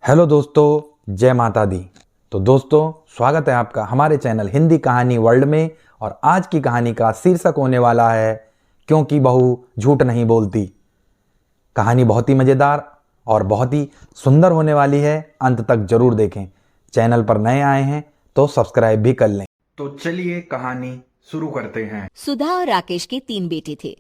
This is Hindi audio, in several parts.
हेलो दोस्तों, जय माता दी। तो दोस्तों, स्वागत है आपका हमारे चैनल हिंदी कहानी वर्ल्ड में। और आज की कहानी का शीर्षक होने वाला है क्योंकि बहू झूठ नहीं बोलती। कहानी बहुत ही मज़ेदार और बहुत ही सुंदर होने वाली है, अंत तक जरूर देखें। चैनल पर नए आए हैं तो सब्सक्राइब भी कर लें। तो चलिए कहानी शुरू करते हैं। सुधा और राकेश के 3 बेटे थे।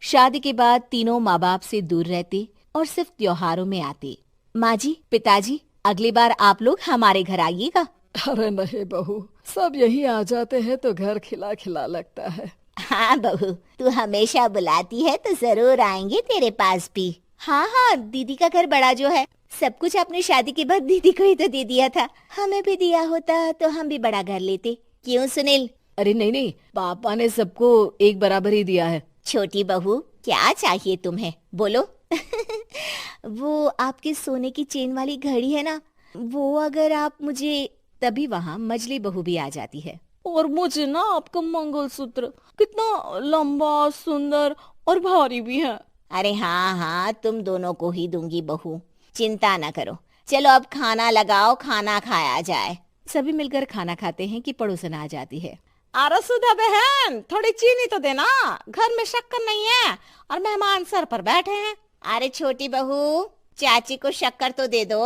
शादी के बाद तीनों माँ बाप से दूर रहते और सिर्फ त्योहारों में आते। माँ जी, पिताजी, अगली बार आप लोग हमारे घर आइएगा। अरे नहीं बहू, सब यहीं आ जाते हैं तो घर खिला खिला लगता है। हाँ बहू, तू हमेशा बुलाती है तो जरूर आएंगे तेरे पास भी। हाँ, दीदी का घर बड़ा जो है, सब कुछ अपनी शादी के बाद दीदी को ही तो दे दिया था। हमें भी दिया होता तो हम भी बड़ा घर लेते। क्यों सुनील? अरे नहीं, पापा ने सबको एक बराबर ही दिया है। छोटी बहू, क्या चाहिए तुम्हें, बोलो। वो आपके सोने की चेन वाली घड़ी है ना, वो अगर आप मुझे, तभी वहाँ मजली बहू भी आ जाती है। और मुझे ना आपका मंगलसूत्र कितना लंबा, सुंदर और भारी भी है। अरे हाँ, तुम दोनों को ही दूंगी बहू, चिंता न करो। चलो अब खाना लगाओ, खाना खाया जाए। सभी मिलकर खाना खाते हैं कि पड़ोसन आ जाती है। अरे सुधा बहन, थोड़ी चीनी तो देना, घर में शक्कर नहीं है और मेहमान सर पर बैठे हैं। अरे छोटी बहू, चाची को शक्कर तो दे दो।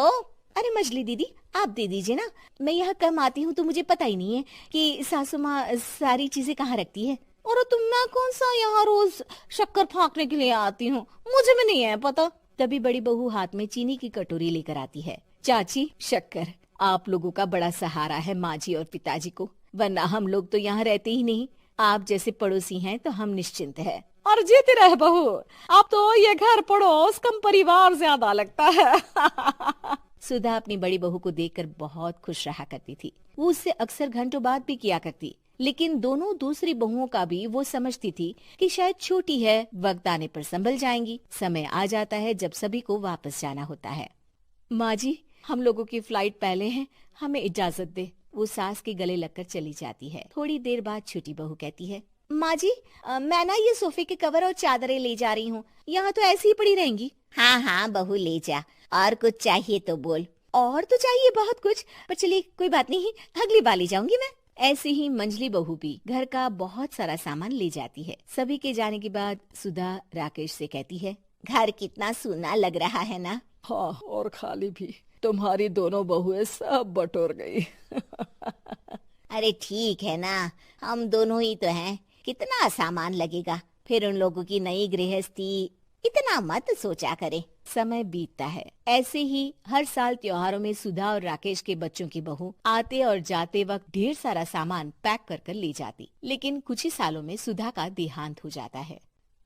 अरे मजली दीदी, आप दे दीजिए ना, मैं यहाँ कम आती हूँ तो मुझे पता ही नहीं है कि सासू माँ सारी चीजें कहाँ रखती है। और तुम, मैं कौन सा यहाँ रोज शक्कर फाँकने के लिए आती हूँ, मुझे भी नहीं है पता। तभी बड़ी बहू हाथ में चीनी की कटोरी लेकर आती है। चाची, शक्कर। आप लोगों का बड़ा सहारा है माँ जी और पिताजी को, वरना हम लोग तो यहाँ रहते ही नहीं। आप जैसे पड़ोसी हैं तो हम निश्चिंत है। और जीती रहे बहू, आप तो ये घर पड़ोस कम परिवार ज्यादा लगता है। सुधा अपनी बड़ी बहू को देखकर बहुत खुश रहा करती थी। वो उससे अक्सर घंटों बात भी किया करती, लेकिन दोनों दूसरी बहुओं का भी वो समझती थी कि शायद छोटी है, वक्त आने पर संभल जाएंगी। समय आ जाता है जब सभी को वापस जाना होता है। माँ जी, हम लोगों की फ्लाइट पहले है, हमें इजाजत दे। वो सास के गले लगकर चली जाती है। थोड़ी देर बाद छोटी बहू कहती है, माँ जी, मैं ना ये सोफे के कवर और चादरें ले जा रही हूँ, यहाँ तो ऐसी ही पड़ी रहेंगी। हाँ बहू, ले जा। और कुछ चाहिए तो बोल। और तो चाहिए बहुत कुछ, पर चलिए कोई बात नहीं, अगली बार ले जाऊंगी मैं। ऐसे ही मंजली बहू भी घर का बहुत सारा सामान ले जाती है। सभी के जाने के बाद सुधा राकेश से कहती है, घर कितना सूना लग रहा है ना। हाँ, और खाली भी। तुम्हारी दोनों बहुएं सब बटोर गई। अरे ठीक है ना, हम दोनों ही तो हैं, कितना सामान लगेगा। फिर उन लोगों की नई गृहस्थी, इतना मत सोचा करे। समय बीतता है। ऐसे ही हर साल त्योहारों में सुधा और राकेश के बच्चों की बहू आते और जाते वक्त ढेर सारा सामान पैक कर कर ले जाती। लेकिन कुछ ही सालों में सुधा का देहांत हो जाता है।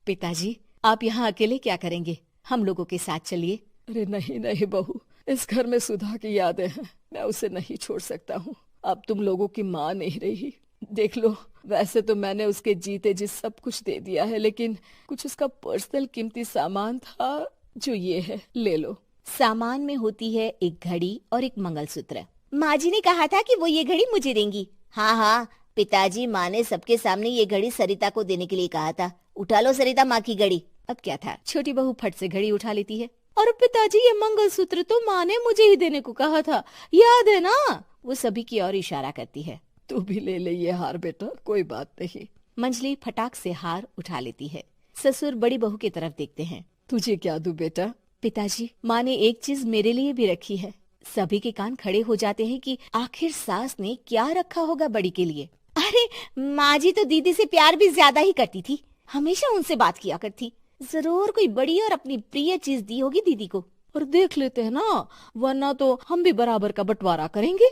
पिताजी, आप यहाँ अकेले क्या करेंगे? हम लोगों के साथ चलिए। अरे नहीं बहू, इस घर में सुधा की यादें हैं, मैं उसे नहीं छोड़ सकता हूँ। अब तुम लोगों की माँ नहीं रही। देख लो, वैसे तो मैंने उसके जीते जी सब कुछ दे दिया है, लेकिन कुछ उसका पर्सनल कीमती सामान था जो ये है, ले लो। सामान में होती है एक घड़ी और एक मंगलसूत्र। माँ जी ने कहा था कि वो ये घड़ी मुझे देंगी। हाँ, पिताजी, माँ ने सबके सामने ये घड़ी सरिता को देने के लिए कहा था। उठा लो सरिता माँ की घड़ी। अब क्या था, छोटी बहू फट से घड़ी उठा लेती है। और पिताजी, ये मंगलसूत्र तो माँ ने मुझे ही देने को कहा था, याद है ना? वो सभी की ओर इशारा करती है। तू भी ले ले ये हार बेटा, कोई बात नहीं। मंजली फटाक से हार उठा लेती है। ससुर बड़ी बहू की तरफ देखते हैं। तुझे क्या दूं बेटा? पिताजी, माँ ने एक चीज मेरे लिए भी रखी है। सभी के कान खड़े हो जाते हैं कि आखिर सास ने क्या रखा होगा बड़ी के लिए। अरे माँ जी तो दीदी से प्यार भी ज्यादा ही करती थी, हमेशा उनसे बात किया करती। जरूर कोई बड़ी और अपनी प्रिय चीज दी होगी दीदी को। और देख लेते हैं ना, वरना तो हम भी बराबर का बंटवारा करेंगे।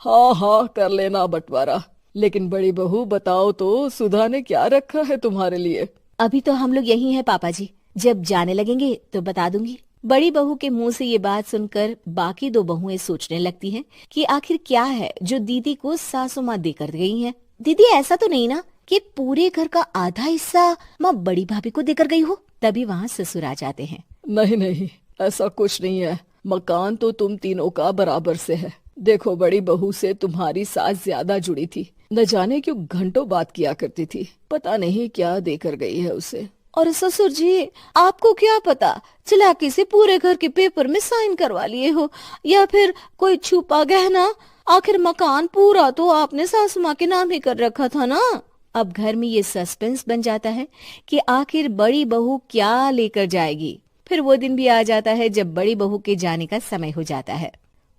हाँ, कर लेना बंटवारा। लेकिन बड़ी बहू, बताओ तो, सुधा ने क्या रखा है तुम्हारे लिए? अभी तो हम लोग यही हैं पापा जी, जब जाने लगेंगे तो बता दूंगी। बड़ी बहू के मुंह से ये बात सुनकर बाकी 2 बहुएं सोचने लगती हैं कि आखिर क्या है जो दीदी को सासू माँ देकर गई हैं। दीदी, ऐसा तो नहीं ना कि पूरे घर का आधा हिस्सा माँ बड़ी भाभी को देकर गई हो? तभी वहाँ ससुर आ जाते हैं। नहीं, ऐसा कुछ नहीं है। मकान तो तुम तीनों का बराबर से है। देखो, बड़ी बहू से तुम्हारी सास ज्यादा जुड़ी थी, न जाने क्यों घंटों बात किया करती थी। पता नहीं क्या देकर गई है उसे। और ससुर जी, आपको क्या पता, चालाकी से पूरे घर के पेपर में साइन करवा लिए हो, या फिर कोई छुपा गहना। आखिर मकान पूरा तो आपने सासू माँ के नाम ही कर रखा था ना। अब घर में ये सस्पेंस बन जाता है कि आखिर बड़ी बहू क्या लेकर जाएगी। फिर वो दिन भी आ जाता है जब बड़ी बहू के जाने का समय हो जाता है।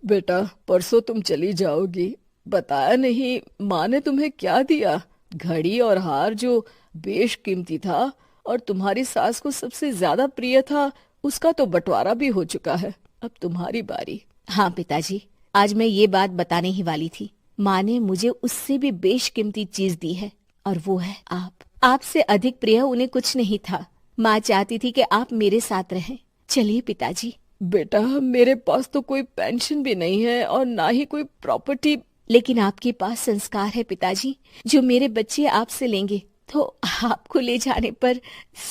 बेटा, परसों तुम चली जाओगी, बताया नहीं माँ ने तुम्हें क्या दिया? घड़ी और हार जो बेशकीमती था और तुम्हारी सास को सबसे ज्यादा प्रिय था, उसका तो बंटवारा भी हो चुका है। अब तुम्हारी बारी। हाँ पिताजी, आज मैं ये बात बताने ही वाली थी। माँ ने मुझे उससे भी बेशकीमती चीज दी है, और वो है आप। आपसे अधिक प्रिय उन्हें कुछ नहीं था। माँ चाहती थी कि आप मेरे साथ रहें। चलिए पिताजी। बेटा, मेरे पास तो कोई पेंशन भी नहीं है और ना ही कोई प्रॉपर्टी। लेकिन आपके पास संस्कार है पिताजी, जो मेरे बच्चे आपसे लेंगे, तो आपको ले जाने पर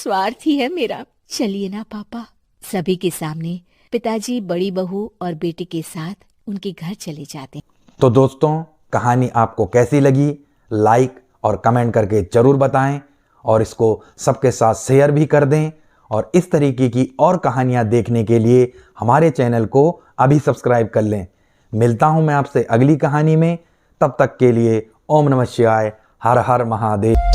स्वार्थ ही है मेरा। चलिए ना पापा। सभी के सामने पिताजी बड़ी बहू और बेटी के साथ उनके घर चले जाते हैं। तो दोस्तों, कहानी आपको कैसी लगी लाइक और कमेंट करके जरूर बताएं, और इसको सबके साथ शेयर भी कर दें। और इस तरीके की और कहानियां देखने के लिए हमारे चैनल को अभी सब्सक्राइब कर लें। मिलता हूं मैं आपसे अगली कहानी में। तब तक के लिए ओम नमः शिवाय, हर हर महादेव।